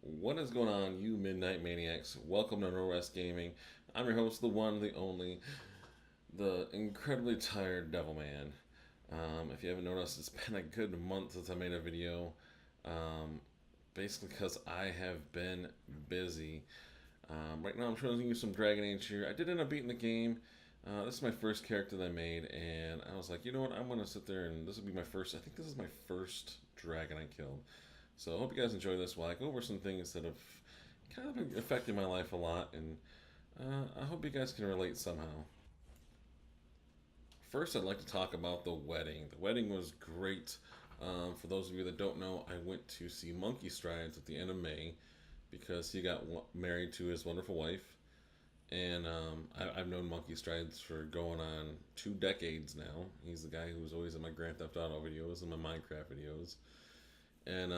What is going on, you Midnight Maniacs? Welcome to No Rest Gaming. I'm your host, the one, the only, the incredibly tired Devil Man. If you haven't noticed, it's been a good month since I made a video. Um, Basically, because I have been busy. Right now, I'm trying to use some Dragon Age here. I did end up beating the game. This is my first character that I made, and I was like, you know what? I'm gonna sit there, and this will be my first. I think this is my first dragon I killed. So I hope you guys enjoy this while I go over some things that have kind of been affecting my life a lot, and I hope you guys can relate somehow. First, I'd like to talk about the wedding. The wedding was great. For those of you that don't know, I went to see Monkey Strides at the end of May because he got married to his wonderful wife. And I've known Monkey Strides for going on 2 decades now. He's the guy who was always in my Grand Theft Auto videos and my Minecraft videos. And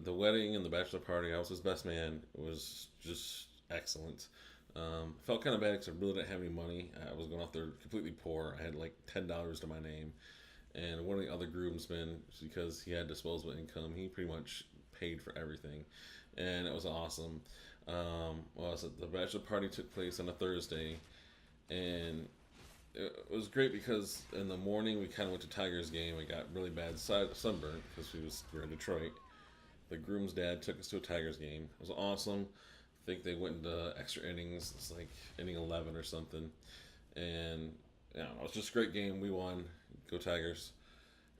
the wedding and the bachelor party, I was his best man. It was just excellent. Felt kind of bad because I really didn't have any money. I was going out there completely poor. I had like $10 to my name. And one of the other groomsmen, because he had disposable income, he pretty much paid for everything. And it was awesome. The bachelor party took place on a Thursday. And it was great because in the morning we kind of went to Tigers game. We got really bad sunburn because we were in Detroit. The groom's dad took us to a Tigers game. It was awesome. I think they went into extra innings. It's like inning 11 or something, and yeah, it was just a great game. We won. Go Tigers!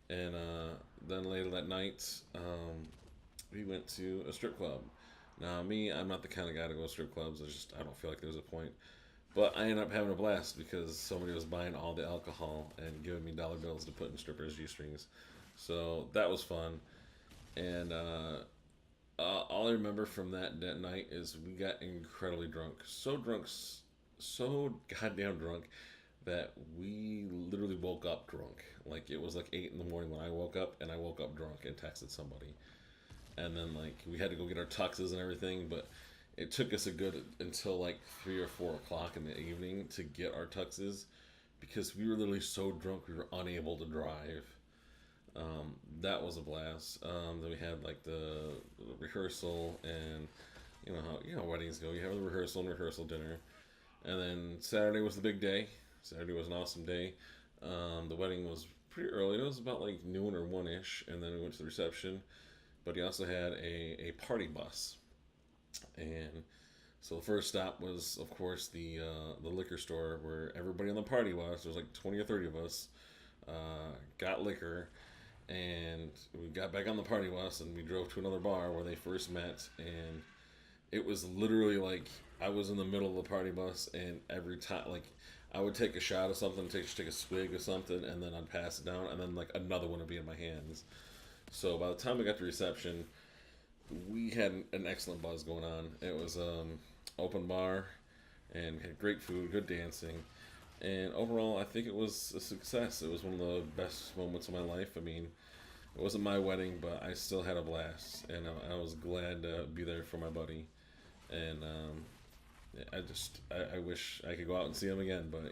And then later that night, we went to a strip club. Now, me, I'm not the kind of guy to go to strip clubs. I don't feel like there's a point. But I ended up having a blast because somebody was buying all the alcohol and giving me dollar bills to put in strippers' G-strings. So that was fun. And all I remember from that night is we got incredibly drunk. So drunk, so goddamn drunk that we literally woke up drunk. Like it was like 8 in the morning when I woke up, and I woke up drunk and texted somebody. And then like we had to go get our tuxes and everything, but it took us a good until like 3 or 4 o'clock in the evening to get our tuxes because we were literally so drunk we were unable to drive. That was a blast. Then we had like the rehearsal, and you know how weddings go. You have the rehearsal and rehearsal dinner, and then Saturday was the big day. Saturday was an awesome day. The wedding was pretty early. It was about like noon or 1ish, and then we went to the reception. But he also had a party bus, and so the first stop was, of course, the liquor store where everybody on the party was. There was like 20 or 30 of us. Got liquor, and we got back on the party bus, and we drove to another bar where they first met. And it was literally like I was in the middle of the party bus, and every time, like, I would take a shot of something, take a swig of something, and then I'd pass it down, and then like another one would be in my hands. So by the time we got to reception, we had an excellent buzz going on. It was open bar, and we had great food, good dancing, and overall, I think it was a success. It was one of the best moments of my life. I mean, it wasn't my wedding, but I still had a blast, and I was glad to be there for my buddy. And I wish I could go out and see him again, but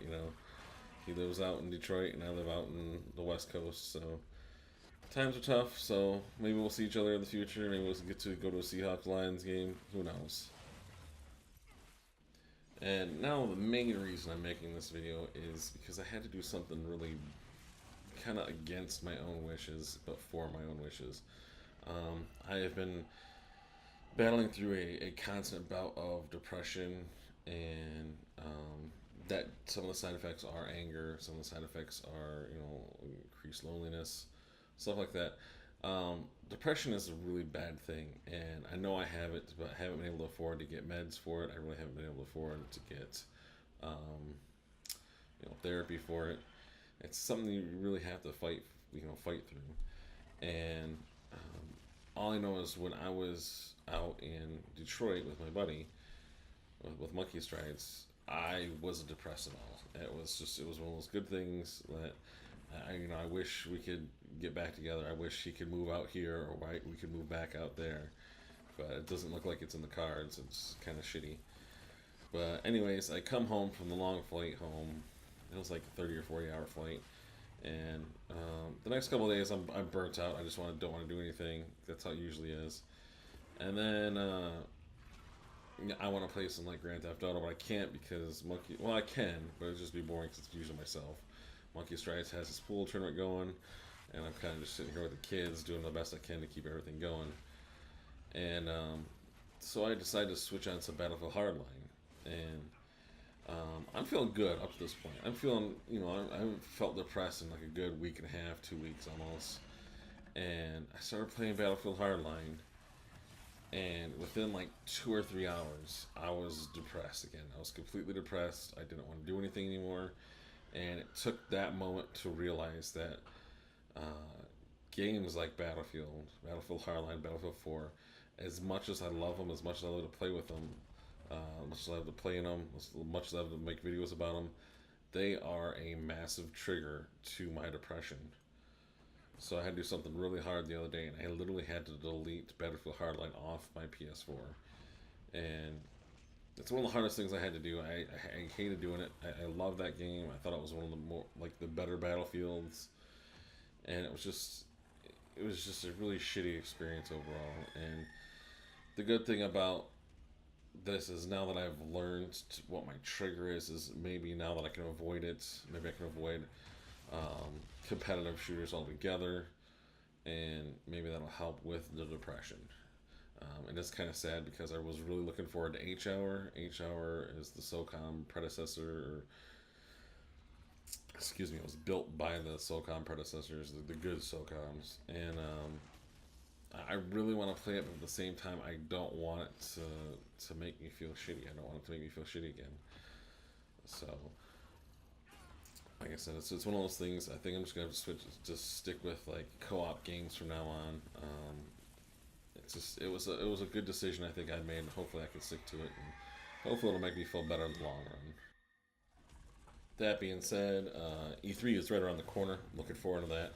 he lives out in Detroit, and I live out in the West Coast, so times are tough. So maybe we'll see each other in the future. Maybe we'll get to go to a Seahawks Lions game. Who knows? And now the main reason I'm making this video is because I had to do something really kind of against my own wishes, but for my own wishes. I have been battling through a constant bout of depression, and that some of the side effects are anger, some of the side effects are increased loneliness, stuff like that. Depression is a really bad thing, and I know I have it, but I haven't been able to afford to get meds for it. I really haven't been able to afford to get um, therapy for it. It's something you really have to fight through. And all I know is when I was out in Detroit with my buddy with Monkey Strides, I wasn't depressed at all. It was one of those good things that I wish we could get back together. I wish he could move out here, or we could move back out there. But it doesn't look like it's in the cards. It's kind of shitty. But anyways, I come home from the long flight home. It was like a 30 or 40 hour flight, and the next couple of days I'm burnt out. I just don't want to do anything. That's how it usually is. And then I want to play some like Grand Theft Auto, but I can't because Monkey. Well, I can, but it'd just be boring because it's usually myself. Monkey Strides has his pool tournament going, and I'm kind of just sitting here with the kids doing the best I can to keep everything going. And so I decided to switch on some Battlefield Hardline, and I'm feeling good up to this point. I'm feeling, I haven't felt depressed in like a good week and a half, 2 weeks almost. And I started playing Battlefield Hardline, and within like 2 or 3 hours, I was depressed again. I was completely depressed. I didn't want to do anything anymore, and it took that moment to realize that uh, games like Battlefield Hardline, Battlefield 4, as much as I love them, as much as I love to play with them, as much as I love to play in them, as much as I love to make videos about them, they are a massive trigger to my depression. So I had to do something really hard the other day, and I literally had to delete Battlefield Hardline off my PS4. And it's one of the hardest things I had to do. I hated doing it. I love that game. I thought it was one of the more like the better Battlefields, and it was just a really shitty experience overall. And the good thing about this is now that I've learned what my trigger is maybe now that I can avoid it, maybe I can avoid competitive shooters altogether, and maybe that'll help with the depression. And it's kind of sad because I was really looking forward to H Hour. H Hour is the SOCOM predecessor, or excuse me, it was built by the SOCOM predecessors, the good SOCOMs, and I really want to play it, but at the same time, I don't want it to make me feel shitty. I don't want it to make me feel shitty again. So, like I said, it's one of those things. I think I'm just gonna have to switch, just stick with like co-op games from now on. It was a good decision I think I made. Hopefully, I can stick to it, and hopefully, it'll make me feel better in the long run. That being said, E3 is right around the corner. Looking forward to that.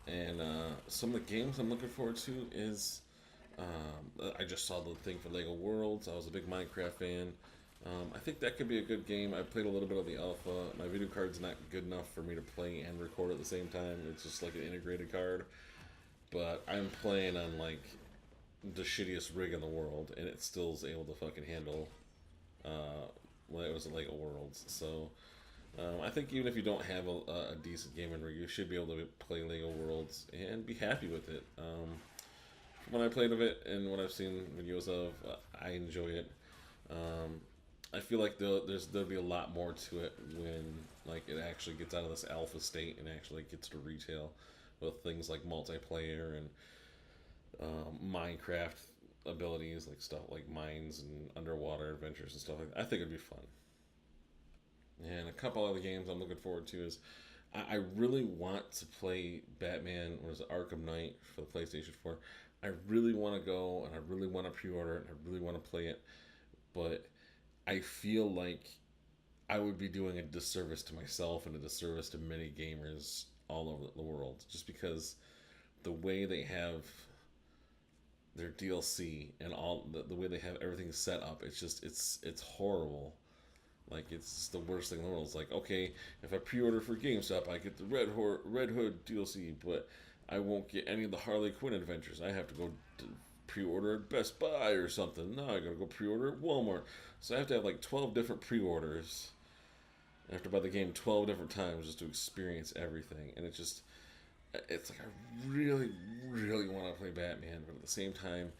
And some of the games I'm looking forward to is I just saw the thing for Lego Worlds. I was a big Minecraft fan. I think that could be a good game. I played a little bit of the alpha. My video card's not good enough for me to play and record at the same time. It's just like an integrated card. But I'm playing on like the shittiest rig in the world, and it still is able to fucking handle when it was at Lego Worlds. So I think even if you don't have a decent gaming rig, you should be able to play Lego Worlds and be happy with it. When I played of it and what I've seen videos of, I enjoy it. I feel like there'll be a lot more to it when like it actually gets out of this alpha state and actually gets to retail with things like multiplayer and Minecraft abilities, like stuff like mines and underwater adventures and stuff like that. I think it'd be fun. And a couple other games I'm looking forward to is I really want to play Batman, or is it Arkham Knight for the PlayStation 4. I really want to go, and I really want to pre-order it, and I really want to play it, but I feel like I would be doing a disservice to myself and a disservice to many gamers all over the world, just because the way they have their DLC and all the way they have everything set up, it's horrible. Like, it's the worst thing in the world. It's like, okay, if I pre-order for GameStop, I get the Red Hood DLC, but I won't get any of the Harley Quinn adventures. I have to go to pre-order at Best Buy or something. No, I gotta go pre-order at Walmart. So I have to have like 12 different pre-orders. I have to buy the game 12 different times just to experience everything. And it's like I really, really want to play Batman, but at the same time,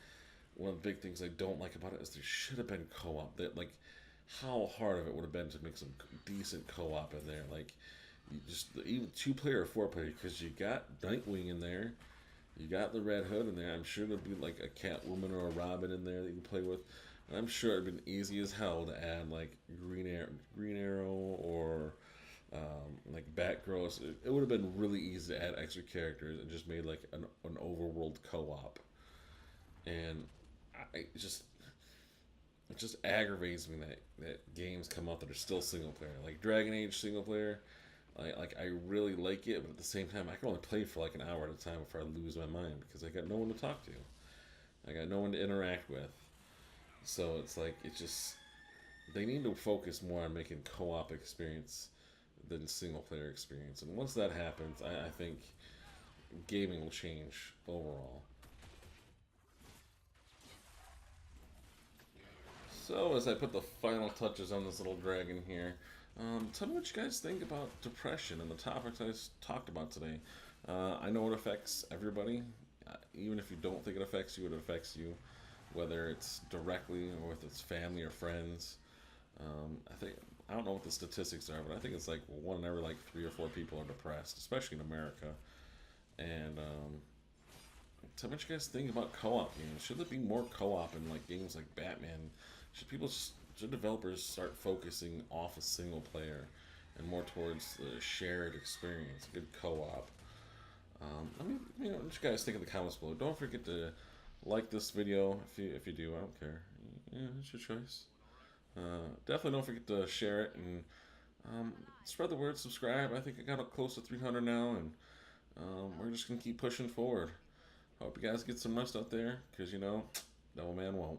one of the big things I don't like about it is there should have been co-op. That, like, how hard of it would have been to make some decent co-op in there. Like, you just even 2 player or 4 player, because you got Nightwing in there, you got the Red Hood in there. I'm sure there'll be like a Catwoman or a Robin in there that you can play with. And I'm sure it'd been easy as hell to add like Green Arrow or like Batgirl. It would have been really easy to add extra characters and just made like an overworld co-op. And it just aggravates me that games come out that are still single player, like Dragon Age single player. I really like it, but at the same time, I can only play for like an hour at a time before I lose my mind because I got no one to talk to, I got no one to interact with. So it's like they need to focus more on making co-op experience than single player experience. And once that happens, I think gaming will change overall. So as I put the final touches on this little dragon here, tell me what you guys think about depression and the topics talked about today. I know it affects everybody. Even if you don't think it affects you, it affects you, whether it's directly or with its family or friends. I don't know what the statistics are, but I think it's like one in every like 3 or 4 people are depressed, especially in America. And tell me what you guys think about co-op games. Should there be more co-op in like games like Batman? Should developers start focusing off a single player and more towards the shared experience, good co-op? What you guys think in the comments below. Don't forget to like this video if you do. I don't care. Yeah, it's your choice. Definitely don't forget to share it and spread the word. Subscribe. I think I got up close to 300 now, and we're just gonna keep pushing forward. Hope you guys get some rest out there, because Devil Man won't.